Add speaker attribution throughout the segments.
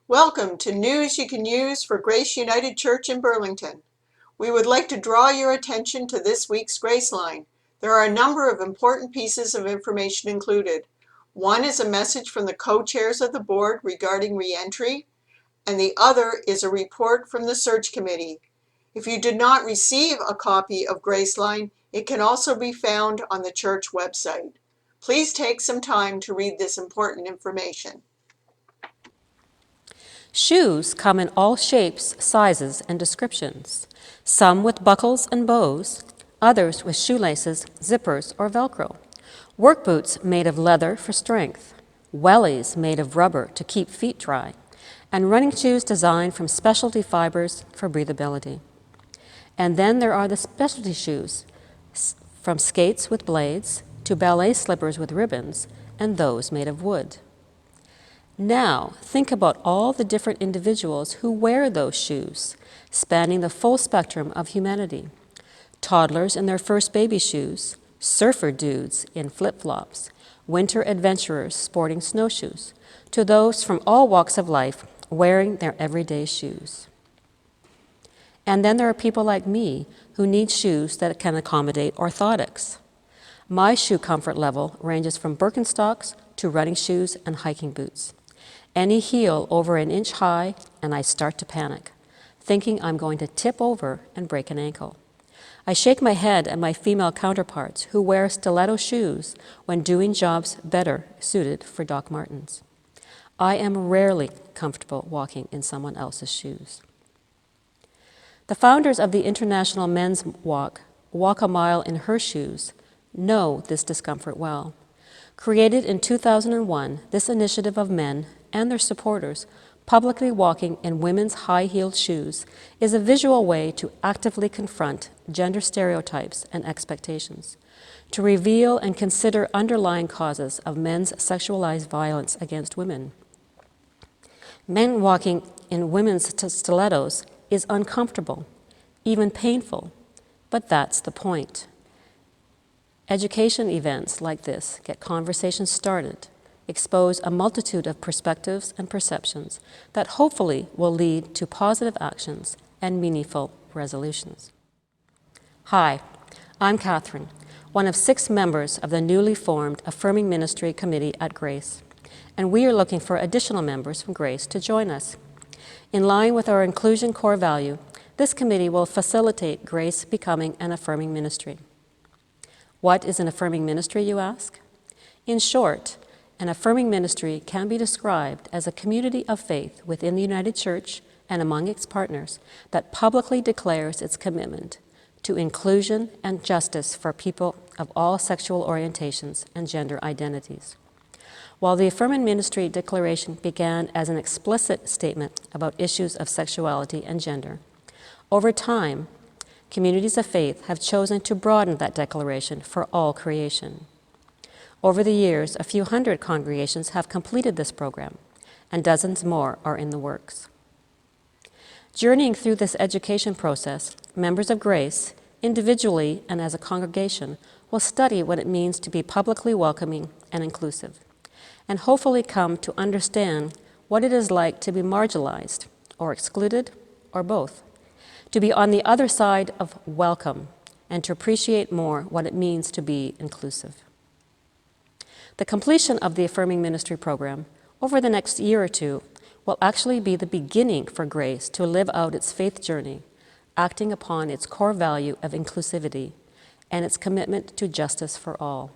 Speaker 1: Welcome to News You Can Use for Grace United Church in Burlington. We would like to draw your attention to this week's Grace Line. There are a number of important pieces of information included. One is a message from the co-chairs of the board regarding reentry, and the other is a report from the search committee. If you did not receive a copy of Grace Line, it can also be found on the church website. Please take some time to read this important information.
Speaker 2: Shoes come in all shapes, sizes, and descriptions. Some with buckles and bows, others with shoelaces, zippers, or Velcro. Work boots made of leather for strength, wellies made of rubber to keep feet dry, and running shoes designed from specialty fibers for breathability. And then there are the specialty shoes, from skates with blades to ballet slippers with ribbons, and those made of wood. Now, think about all the different individuals who wear those shoes, spanning the full spectrum of humanity. Toddlers in their first baby shoes, surfer dudes in flip-flops, winter adventurers sporting snowshoes, to those from all walks of life wearing their everyday shoes. And then there are people like me who need shoes that can accommodate orthotics. My shoe comfort level ranges from Birkenstocks to running shoes and hiking boots. Any heel over an inch high, and I start to panic, thinking I'm going to tip over and break an ankle. I shake my head at my female counterparts who wear stiletto shoes when doing jobs better suited for Doc Martens. I am rarely comfortable walking in someone else's shoes. The founders of the International Men's Walk, Walk a Mile in Her Shoes, know this discomfort well. Created in 2001, this initiative of men and their supporters publicly walking in women's high-heeled shoes is a visual way to actively confront gender stereotypes and expectations, to reveal and consider underlying causes of men's sexualized violence against women. Men walking in women's stilettos is uncomfortable, even painful, but that's the point. Education events like this get conversations started, expose a multitude of perspectives and perceptions that hopefully will lead to positive actions and meaningful resolutions. Hi, I'm Catherine, one of 6 members of the newly formed Affirming Ministry Committee at Grace, and we are looking for additional members from Grace to join us. In line with our inclusion core value, this committee will facilitate Grace becoming an affirming ministry. What is an affirming ministry, you ask? In short, an affirming ministry can be described as a community of faith within the United Church and among its partners that publicly declares its commitment to inclusion and justice for people of all sexual orientations and gender identities. While the Affirming Ministry Declaration began as an explicit statement about issues of sexuality and gender, over time, communities of faith have chosen to broaden that declaration for all creation. Over the years, a few hundred congregations have completed this program, and dozens more are in the works. Journeying through this education process, members of Grace, individually and as a congregation, will study what it means to be publicly welcoming and inclusive, and hopefully come to understand what it is like to be marginalized, or excluded, or both, to be on the other side of welcome, and to appreciate more what it means to be inclusive. The completion of the Affirming Ministry program over the next year or two will actually be the beginning for Grace to live out its faith journey, acting upon its core value of inclusivity and its commitment to justice for all.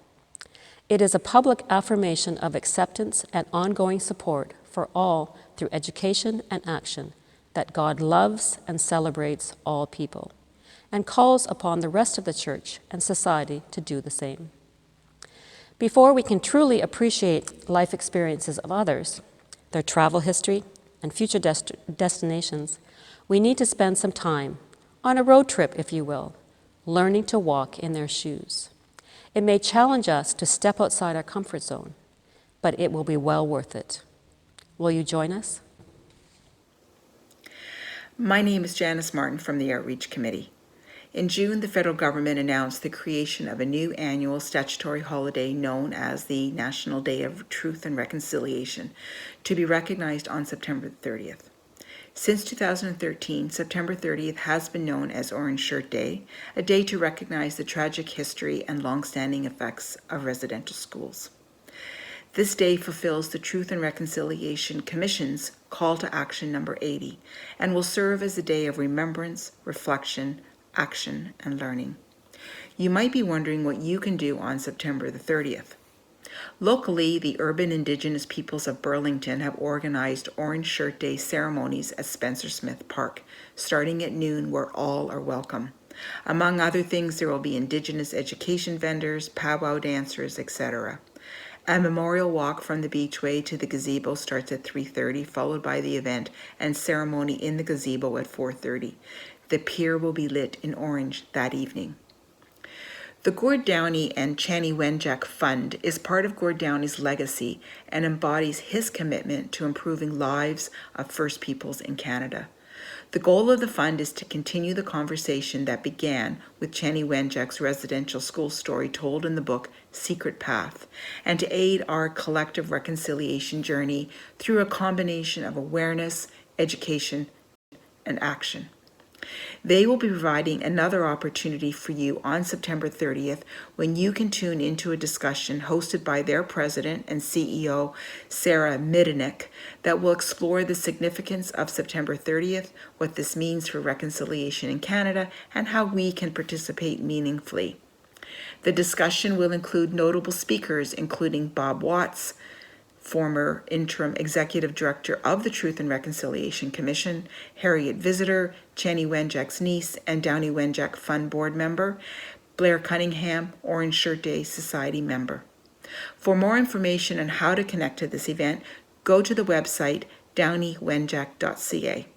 Speaker 2: It is a public affirmation of acceptance and ongoing support for all through education and action that God loves and celebrates all people, and calls upon the rest of the church and society to do the same. Before we can truly appreciate life experiences of others, their travel history, and future destinations, we need to spend some time, on a road trip if you will, learning to walk in their shoes. It may challenge us to step outside our comfort zone, but it will be well worth it. Will you join us?
Speaker 3: My name is Janice Martin from the Outreach Committee. In June, the federal government announced the creation of a new annual statutory holiday known as the National Day of Truth and Reconciliation, to be recognized on September 30th. Since 2013, September 30th has been known as Orange Shirt Day, a day to recognize the tragic history and long-standing effects of residential schools. This day fulfills the Truth and Reconciliation Commission's call to action number 80 and will serve as a day of remembrance, reflection, action, and learning. You might be wondering what you can do on September the 30th. Locally, the urban Indigenous peoples of Burlington have organized Orange Shirt Day ceremonies at Spencer Smith Park, starting at noon, where all are welcome. Among other things, there will be Indigenous education vendors, powwow dancers, etc. A memorial walk from the beachway to the gazebo starts at 3:30, followed by the event and ceremony in the gazebo at 4:30. The pier will be lit in orange that evening. The Gord Downie and Chanie Wenjack Fund is part of Gord Downie's legacy and embodies his commitment to improving lives of First Peoples in Canada. The goal of the fund is to continue the conversation that began with Chanie Wenjack's residential school story told in the book Secret Path, and to aid our collective reconciliation journey through a combination of awareness, education, and action. They will be providing another opportunity for you on September 30th when you can tune into a discussion hosted by their president and CEO, Sarah Midenik, that will explore the significance of September 30th, what this means for reconciliation in Canada, and how we can participate meaningfully. The discussion will include notable speakers, including Bob Watts, former interim executive director of the Truth and Reconciliation Commission, Harriet Visitor, Chanie Wenjack's niece and Downie Wenjack Fund board member, Blair Cunningham, Orange Shirt Day Society member. For more information on how to connect to this event, go to the website downiewenjack.ca.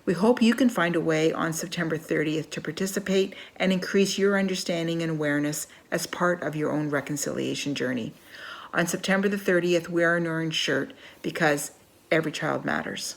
Speaker 3: We hope you can find a way on September 30th to participate and increase your understanding and awareness as part of your own reconciliation journey. On September the 30th, wear an orange shirt because every child matters.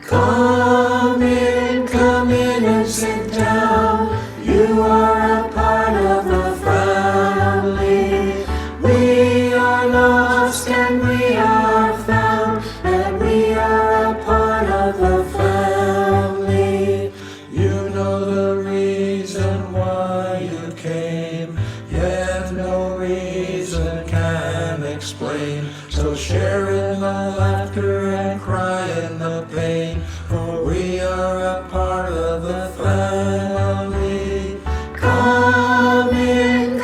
Speaker 4: Come in and sit down. You are a part of the family. We are lost and we are found, and we are a part of the family. You know the reason why you came, yet no reason can explain. So share in the laughter and cry in the pain, for we are a part of the family. Come in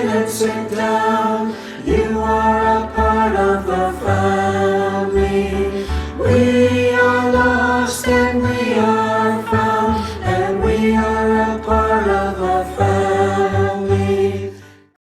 Speaker 4: and sit down. You are a part of the family. We are lost and we are found, and we are a part of the